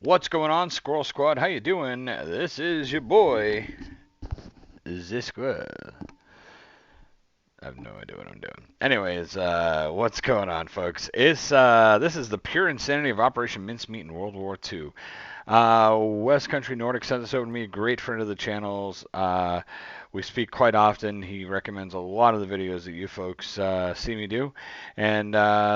What's going on, Squirrel Squad? How you doing? This is your boy, the Squirrel. I have no idea what I'm doing. Anyways, what's going on, folks? This is the pure insanity of Operation Mincemeat in World War II. West Country Nordic sent this over to me. Great friend of the channels. We speak quite often. He recommends a lot of the videos that you folks see me do. And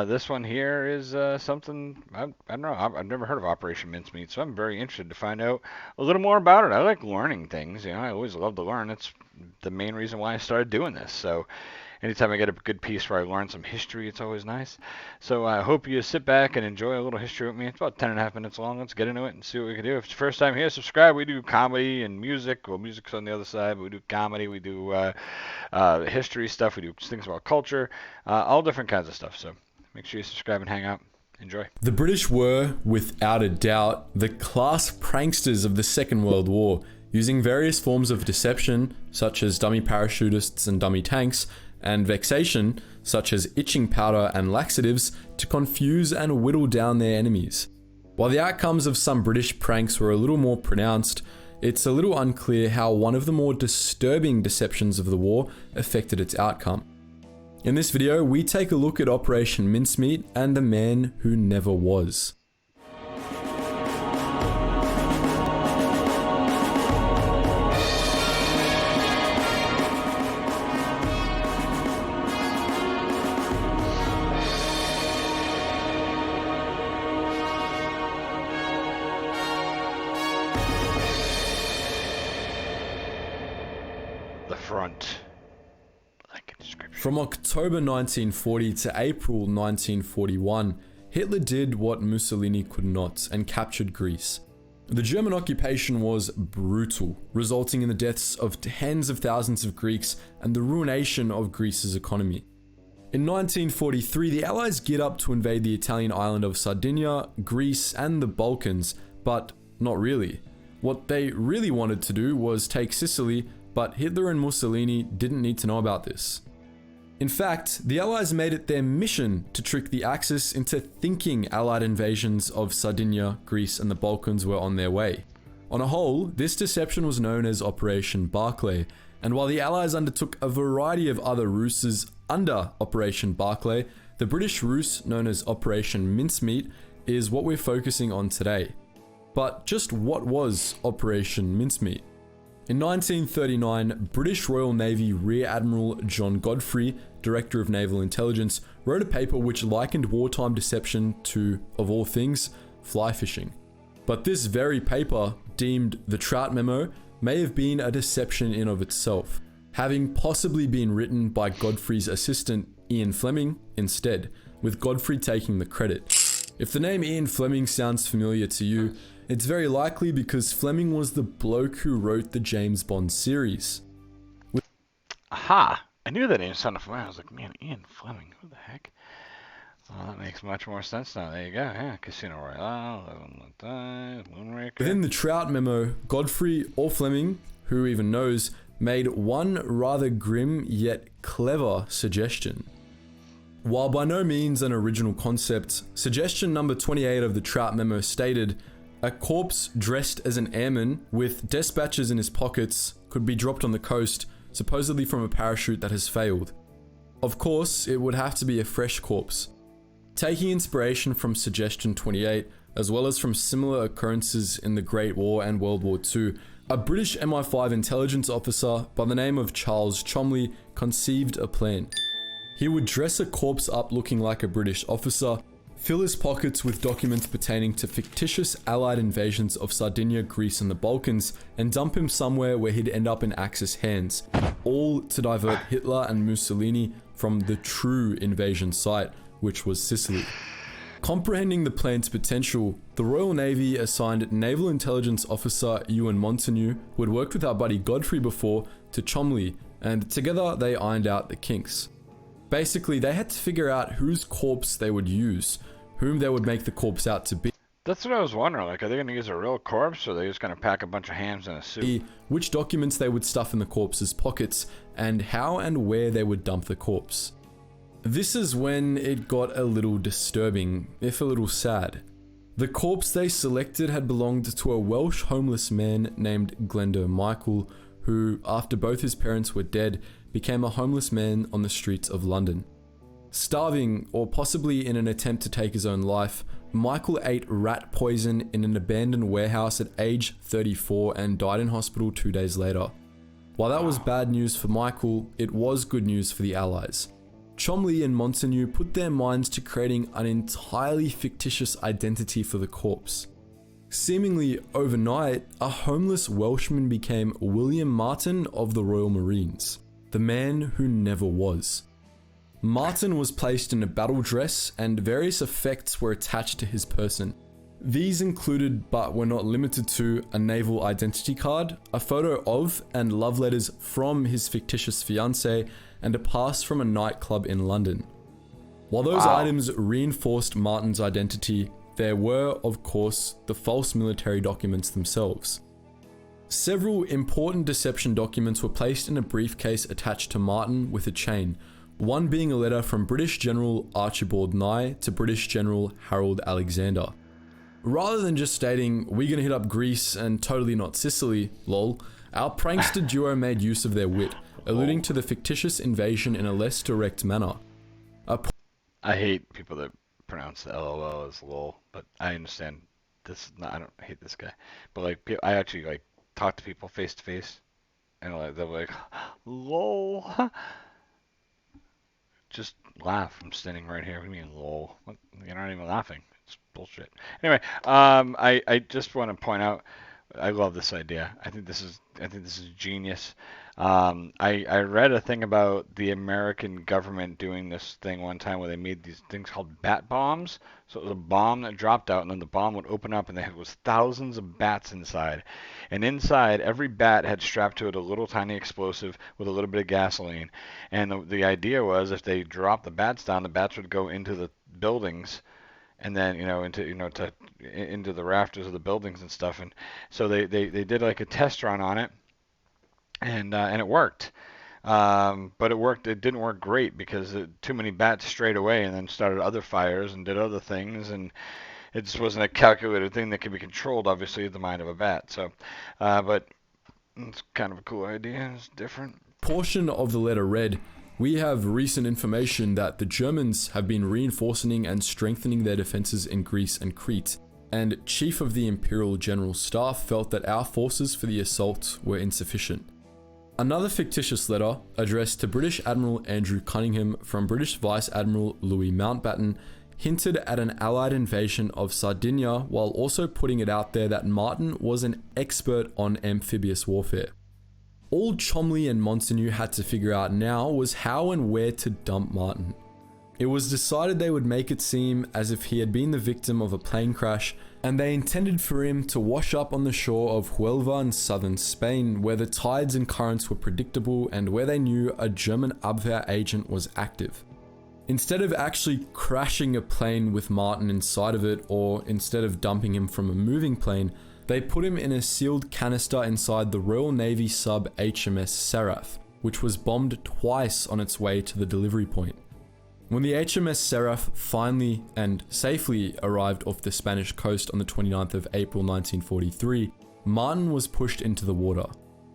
this one here is something, I don't know, I've never heard of Operation Mincemeat, so I'm very interested to find out a little more about it. I like learning things. You know, I always love to learn. It's the main reason why I started doing this. So anytime I get a good piece where I learn some history, it's always nice. So I hope you sit back and enjoy a little history with me. It's about 10.5 minutes long. Let's get into it and see what we can do. If it's your first time here, subscribe. We do comedy and music. Well, music's on the other side, but we do comedy. We do history stuff. We do things about culture, all different kinds of stuff. So make sure you subscribe and hang out. Enjoy. The British were, without a doubt, the class pranksters of the Second World War, using various forms of deception, such as dummy parachutists and dummy tanks, and vexation, such as itching powder and laxatives, to confuse and whittle down their enemies. While the outcomes of some British pranks were a little more pronounced, it's a little unclear how one of the more disturbing deceptions of the war affected its outcome. In this video, we take a look at Operation Mincemeat and the man who never was. Front. Link in description. From October 1940 to April 1941, Hitler did what Mussolini could not and captured Greece. The German occupation was brutal, resulting in the deaths of tens of thousands of Greeks and the ruination of Greece's economy. In 1943, the Allies geared up to invade the Italian island of Sardinia, Greece, and the Balkans, but not really. What they really wanted to do was take Sicily, but Hitler and Mussolini didn't need to know about this. In fact, the Allies made it their mission to trick the Axis into thinking Allied invasions of Sardinia, Greece, and the Balkans were on their way. On a whole, this deception was known as Operation Barclay, and while the Allies undertook a variety of other ruses under Operation Barclay, the British ruse known as Operation Mincemeat is what we're focusing on today. But just what was Operation Mincemeat? In 1939, British Royal Navy Rear Admiral John Godfrey, Director of Naval Intelligence, wrote a paper which likened wartime deception to, of all things, fly fishing. But this very paper, deemed the Trout Memo, may have been a deception in of itself, having possibly been written by Godfrey's assistant Ian Fleming instead, with Godfrey taking the credit. If the name Ian Fleming sounds familiar to you, it's very likely because Fleming was the bloke who wrote the James Bond series. Aha! I knew that name sounded familiar. I was like, man, Ian Fleming, who the heck? Well, that makes much more sense now. There you go. Yeah, Casino Royale, Moonraker. Within the Trout Memo, Godfrey or Fleming, who even knows, made one rather grim yet clever suggestion. While by no means an original concept, suggestion number 28 of the Trout Memo stated, a corpse dressed as an airman with dispatches in his pockets could be dropped on the coast, supposedly from a parachute that has failed. Of course, it would have to be a fresh corpse. Taking inspiration from suggestion 28, as well as from similar occurrences in the Great War and World War II, a British MI5 intelligence officer by the name of Charles Cholmondeley conceived a plan. He would dress a corpse up looking like a British officer, fill his pockets with documents pertaining to fictitious Allied invasions of Sardinia, Greece, and the Balkans, and dump him somewhere where he'd end up in Axis hands, all to divert Hitler and Mussolini from the true invasion site, which was Sicily. Comprehending the plan's potential, the Royal Navy assigned Naval Intelligence Officer Ewan Montagu, who had worked with our buddy Godfrey before, to Cholmondeley, and together they ironed out the kinks. Basically, they had to figure out whose corpse they would use, whom they would make the corpse out to be. That's what I was wondering. Like, are they going to use a real corpse, or are they just going to pack a bunch of hams in a suit? Which documents they would stuff in the corpse's pockets, and how and where they would dump the corpse. This is when it got a little disturbing, if a little sad. The corpse they selected had belonged to a Welsh homeless man named Glendo Michael, who, after both his parents were dead, became a homeless man on the streets of London. Starving, or possibly in an attempt to take his own life, Michael ate rat poison in an abandoned warehouse at age 34 and died in hospital 2 days later. While that was bad news for Michael, it was good news for the Allies. Cholmondeley and Montagu put their minds to creating an entirely fictitious identity for the corpse. Seemingly overnight, a homeless Welshman became William Martin of the Royal Marines, the man who never was. Martin was placed in a battle dress and various effects were attached to his person. These included, but were not limited to, a naval identity card, a photo of and love letters from his fictitious fiancée, and a pass from a nightclub in London. While those items reinforced Martin's identity, there were, of course, the false military documents themselves. Several important deception documents were placed in a briefcase attached to Martin with a chain, one being a letter from British General Archibald Nye to British General Harold Alexander. Rather than just stating, "We're gonna hit up Greece and totally not Sicily, lol," our prankster duo made use of their wit, alluding to the fictitious invasion in a less direct manner. I hate people that pronounce the LOL as lol, but I understand this. I don't hate this guy, but like I actually like talk to people face to face, and like they're like, "Lol." Just laugh. I'm standing right here. What do you mean, lol? What? You're not even laughing. It's bullshit. Anyway, I just want to point out, I love this idea. I think this is genius. I read a thing about the American government doing this thing one time where they made these things called bat bombs. So it was a bomb that dropped out, and then the bomb would open up, and there was thousands of bats inside. And inside, every bat had strapped to it a little tiny explosive with a little bit of gasoline. And the idea was, if they dropped the bats down, the bats would go into the buildings, and then into the rafters of the buildings and stuff. And so they did like a test run on it, and it worked. But it didn't work great because too many bats strayed away and then started other fires and did other things, and it just wasn't a calculated thing that could be controlled, obviously, with the mind of a bat. So, but it's kind of a cool idea. It's different. Portion of the letter read, "We have recent information that the Germans have been reinforcing and strengthening their defenses in Greece and Crete, and Chief of the Imperial General Staff felt that our forces for the assault were insufficient." Another fictitious letter, addressed to British Admiral Andrew Cunningham from British Vice Admiral Louis Mountbatten, hinted at an Allied invasion of Sardinia while also putting it out there that Martin was an expert on amphibious warfare. All Cholmondeley and Montagu had to figure out now was how and where to dump Martin. It was decided they would make it seem as if he had been the victim of a plane crash, and they intended for him to wash up on the shore of Huelva in southern Spain, where the tides and currents were predictable and where they knew a German Abwehr agent was active. Instead of actually crashing a plane with Martin inside of it, or instead of dumping him from a moving plane, they put him in a sealed canister inside the Royal Navy sub HMS Seraph, which was bombed twice on its way to the delivery point. When the HMS Seraph finally and safely arrived off the Spanish coast on the 29th of April 1943, Martin was pushed into the water.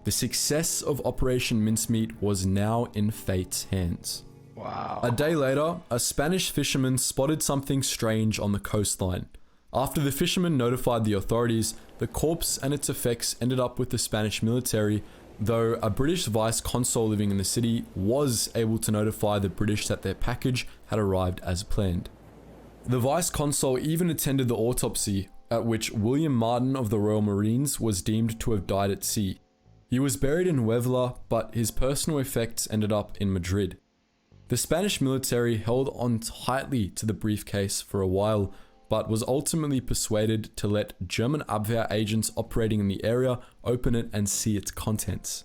The success of Operation Mincemeat was now in fate's hands. Wow. A day later, a Spanish fisherman spotted something strange on the coastline. After the fisherman notified the authorities, the corpse and its effects ended up with the Spanish military, though a British vice consul living in the city was able to notify the British that their package had arrived as planned. The vice consul even attended the autopsy, at which William Martin of the Royal Marines was deemed to have died at sea. He was buried in Huelva, but his personal effects ended up in Madrid. The Spanish military held on tightly to the briefcase for a while, but was ultimately persuaded to let German Abwehr agents operating in the area open it and see its contents.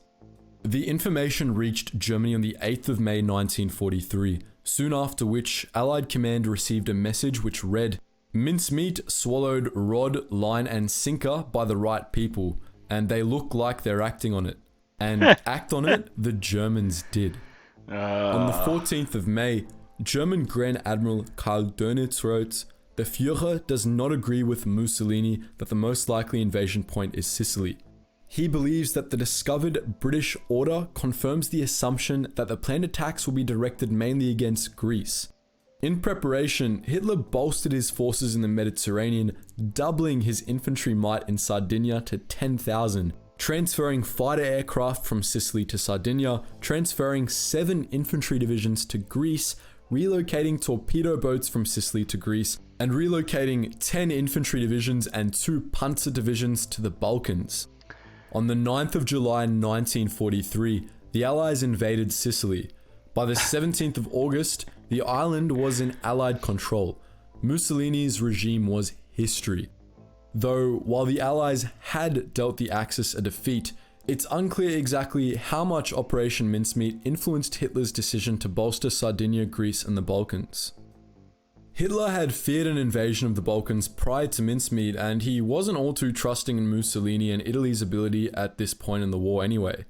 The information reached Germany on the 8th of May 1943, soon after which Allied command received a message which read, "Mincemeat swallowed rod, line and sinker by the right people, and they look like they're acting on it." And act on it, the Germans did. On the 14th of May, German Grand Admiral Karl Dönitz wrote, The Führer does not agree with Mussolini that the most likely invasion point is Sicily. He believes that the discovered British order confirms the assumption that the planned attacks will be directed mainly against Greece. In preparation, Hitler bolstered his forces in the Mediterranean, doubling his infantry might in Sardinia to 10,000, transferring fighter aircraft from Sicily to Sardinia, transferring 7 infantry divisions to Greece, relocating torpedo boats from Sicily to Greece, and relocating 10 infantry divisions and 2 panzer divisions to the Balkans. On the 9th of July 1943, the Allies invaded Sicily. By the 17th of August, the island was in Allied control. Mussolini's regime was history. Though, while the Allies had dealt the Axis a defeat, it's unclear exactly how much Operation Mincemeat influenced Hitler's decision to bolster Sardinia, Greece, and the Balkans. Hitler had feared an invasion of the Balkans prior to Mincemeat, and he wasn't all too trusting in Mussolini and Italy's ability at this point in the war anyway.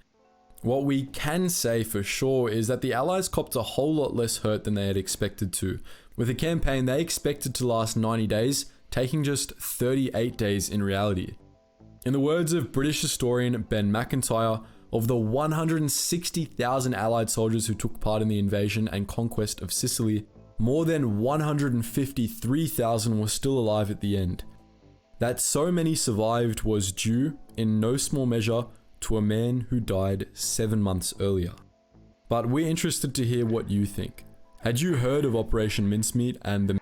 What we can say for sure is that the Allies copped a whole lot less hurt than they had expected to, with a campaign they expected to last 90 days, taking just 38 days in reality. In the words of British historian Ben McIntyre, of the 160,000 Allied soldiers who took part in the invasion and conquest of Sicily, more than 153,000 were still alive at the end. That so many survived was due, in no small measure, to a man who died 7 months earlier. But we're interested to hear what you think. Had you heard of Operation Mincemeat and the...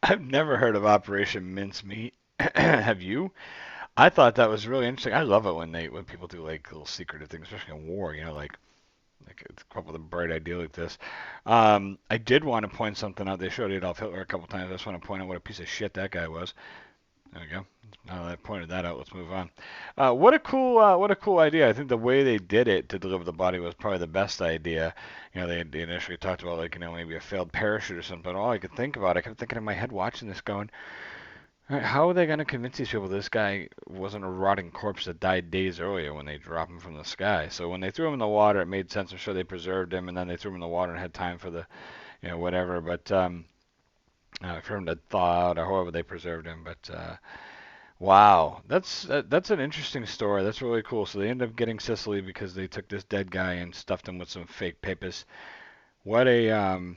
I've never heard of Operation Mincemeat. Have you? I thought that was really interesting. I love it when people do like little secretive things, especially in war. You know, like come up with a bright idea like this. I did want to point something out. They showed Adolf Hitler a couple times. I just want to point out what a piece of shit that guy was. There we go. Now that I pointed that out, let's move on. What a cool idea. I think the way they did it to deliver the body was probably the best idea. You know, they initially talked about like, you know, maybe a failed parachute or something. All I could think about, I kept thinking in my head watching this going, all right, how are they going to convince these people this guy wasn't a rotting corpse that died days earlier when they dropped him from the sky? So when they threw him in the water, it made sense. I'm sure they preserved him, and then they threw him in the water and had time for the, you know, whatever. But for him to thaw out or however they preserved him. But wow, that's an interesting story. That's really cool. So they ended up getting Sicily because they took this dead guy and stuffed him with some fake papers. What a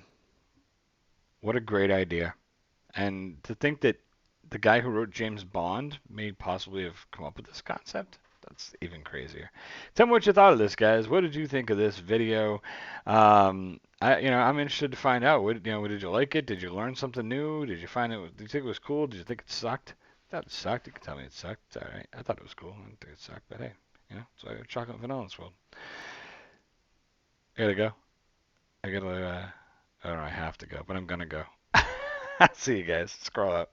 great idea. And to think that the guy who wrote James Bond may possibly have come up with this concept. That's even crazier. Tell me what you thought of this, guys. What did you think of this video? I'm interested to find out. Did you like it? Did you learn something new? Did you think it was cool? Did you think it sucked? If that sucked, you can tell me it sucked. It's all right. I thought it was cool. I didn't think it sucked, but hey, it's like chocolate and vanilla in this world. I gotta go. I don't know, I have to go, but I'm gonna go. See you guys. Scroll up.